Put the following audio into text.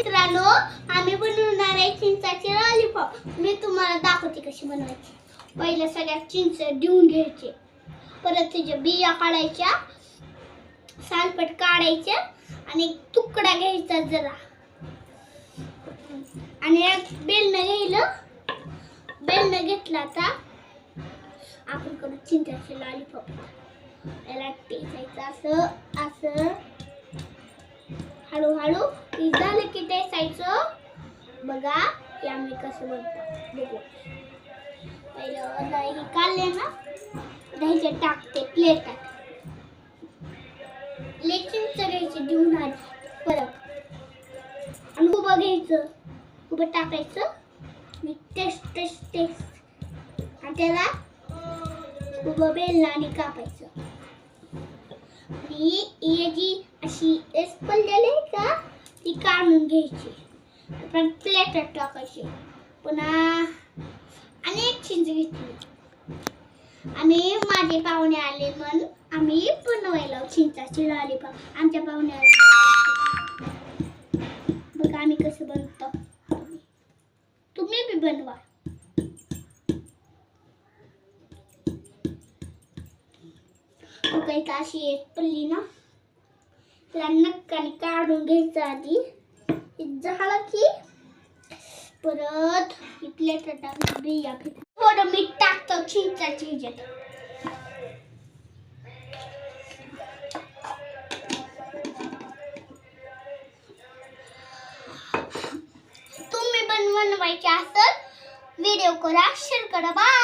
मित्रांनो, आम्ही बनवणार आहे चिंचाचे लॉलीपॉप. मी तुम्हाला दाखवते कशी बनवायची. पहिले सगळ्यात चिंच देऊन घ्यायचे, परत त्याच्या बिया काढायच्या, सालपट काढायचे आणि तुकडा घ्यायचा जरा आणि एक बेलन घेतला आता आपण करू चिंचाचे लॉलीपॉप. याला टेचायचं असं असं हळूहळू. ते झालं की टेचायचं. बघा की आम्ही कसं बनवतो बघू. पहिलं दही काढले ना, दहीचे टाकते प्लेटात. चिंच घ्यायची देऊन आधी परत आणि उभं घ्यायचं, उभं टाकायचं. टेस्ट आणि त्याला उभं बेलनाने कापायचं. आणि ही जी अशी पडलेली आहे का, ती काढून घ्यायची, पण प्लेटात टाकायची. पुन्हा अनेक चिंच घेतली. आम्ही माझे पाहुणे आले म्हणून आम्ही बनवायला चिंचाचे लॉलीपॉप. आमच्या पाहुणे आले बघा आम्ही कसं बनवतो. तुम्ही बी बनवा. काही अशी एक पडली ना, त्याला नक्काने काढून घ्यायचं आधी. झालं की परत प्लेट टाकून बिया फेकून थोडं मीठ टाकतो चिंचाच्या ह्याच्यात. तुम्ही बनवायचे असेल व्हिडिओ करा, शेअर करा. बाय.